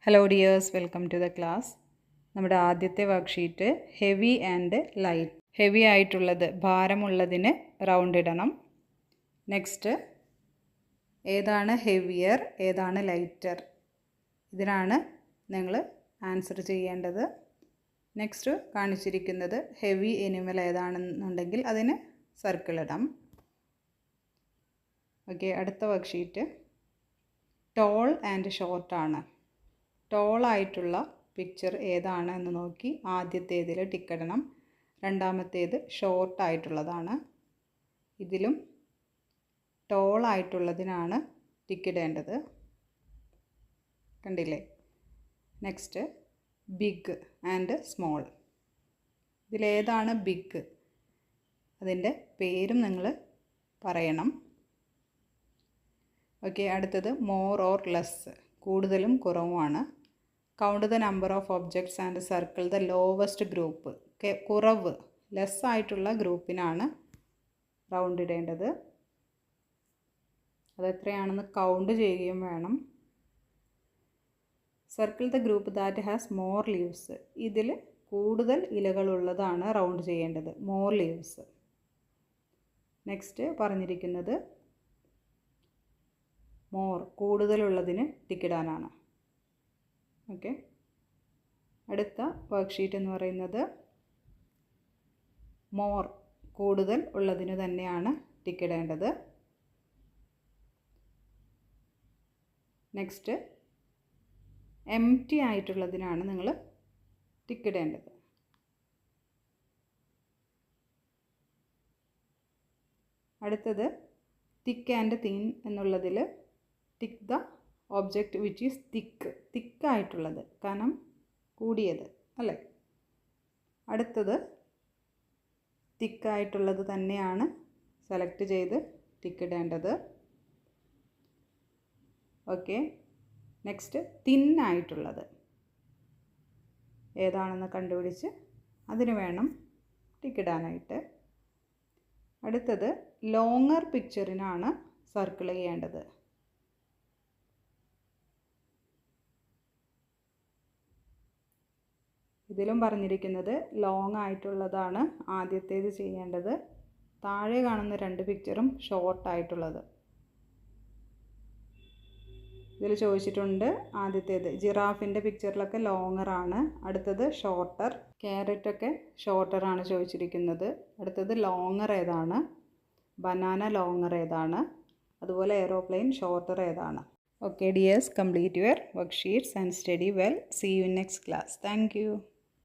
Hello dears, welcome to the class. നമ്മുടെ ആദ്യത്തെ worksheet heavy and light. Heavy ആയിട്ടുള്ളത് ഭാരമുള്ളതിന് round ഇടണം. നെക്സ്റ്റ് ഏതാണ് ഹെവിയർ, ഏതാണ് ലൈറ്റർ, ഇതിനാണ് നിങ്ങൾ ആൻസർ ചെയ്യേണ്ടത്. നെക്സ്റ്റ് കാണിച്ചിരിക്കുന്നത് ഹെവി എനിമൽ ഏതാണെന്നുണ്ടെങ്കിൽ അതിന് സർക്കിൾ ഇടാം. ഓക്കെ, അടുത്ത വർക്ക്ഷീറ്റ് ടോൾ ആൻഡ് ഷോർട്ടാണ്. ടോൾ ആയിട്ടുള്ള പിക്ചർ ഏതാണ് എന്ന് നോക്കി ആദ്യത്തേതിൽ ടിക്കിടണം. രണ്ടാമത്തേത് ഷോർട്ട് ആയിട്ടുള്ളതാണ്. ഇതിലും ടോൾ ആയിട്ടുള്ളതിനാണ് ടിക്കിടേണ്ടത്. കണ്ടില്ലേ? Next big and small. ഇതിലേതാണ് ബിഗ്, അതിൻ്റെ പേരും നിങ്ങൾ പറയണം. ഓക്കെ, അടുത്തത് മോർ ഓർ ലെസ്, കൂടുതലും കുറവുമാണ്. Count the number of objects and circle the lowest group. കുറവ്, ലെസ് ആയിട്ടുള്ള ഗ്രൂപ്പിനാണ് റൗണ്ട് ഇടേണ്ടത്. അതെത്രയാണെന്ന് കൗണ്ട് ചെയ്യുകയും വേണം. Circle the group that has more leaves. ഇതിൽ കൂടുതൽ ഇലകളുള്ളതാണ് റൗണ്ട് ചെയ്യേണ്ടത്, മോർ ലീവ്സ്. നെക്സ്റ്റ് പറഞ്ഞിരിക്കുന്നത് മോർ, കൂടുതലുള്ളതിന് ടിക്കിടാനാണ്. ഓക്കെ, അടുത്ത വർക്ക്ഷീറ്റ് എന്ന് പറയുന്നത് മോർ, കൂടുതൽ ഉള്ളതിന് തന്നെയാണ് ടിക്കിടേണ്ടത്. നെക്സ്റ്റ് എംപ്റ്റി ആയിട്ടുള്ളതിനാണ് നിങ്ങൾ ടിക്കിടേണ്ടത്. അടുത്തത് തിക്ക് ആൻഡ് തിൻ എന്നുള്ളതിൽ tick the object which is thick, തിക്കായിട്ടുള്ളത്, കനം കൂടിയത് അല്ലേ. അടുത്തത് തിക്കായിട്ടുള്ളത് തന്നെയാണ് സെലക്ട് ചെയ്ത് ടിക്കിടേണ്ടത്. ഓക്കെ, നെക്സ്റ്റ് തിന്നായിട്ടുള്ളത് ഏതാണെന്ന് കണ്ടുപിടിച്ച് അതിന് വേണം ടിക്കിടാനായിട്ട്. അടുത്തത് ലോങ്ങർ പിക്ചറിനാണ് സർക്കിൾ ചെയ്യേണ്ടത്. ഇതിലും പറഞ്ഞിരിക്കുന്നത് ലോങ് ആയിട്ടുള്ളതാണ് ആദ്യത്തേത് ചെയ്യേണ്ടത്. താഴെ കാണുന്ന രണ്ട് പിക്ചറും ഷോർട്ടായിട്ടുള്ളത്. ഇതിൽ ചോദിച്ചിട്ടുണ്ട് ആദ്യത്തേത് ജിറാഫിൻ്റെ പിക്ചറിലൊക്കെ ലോങ്ങറാണ്, അടുത്തത് ഷോർട്ടർ. ക്യാരറ്റൊക്കെ ഷോർട്ടറാണ് ചോദിച്ചിരിക്കുന്നത്. അടുത്തത് ലോങ്ങർ ഏതാണ്, ബനാന ലോങ്ങർ ഏതാണ്, അതുപോലെ എയ്റോപ്ലെയിൻ ഷോർട്ടർ ഏതാണ്. Okay dears, complete your worksheets and study well. See you in next class. Thank you.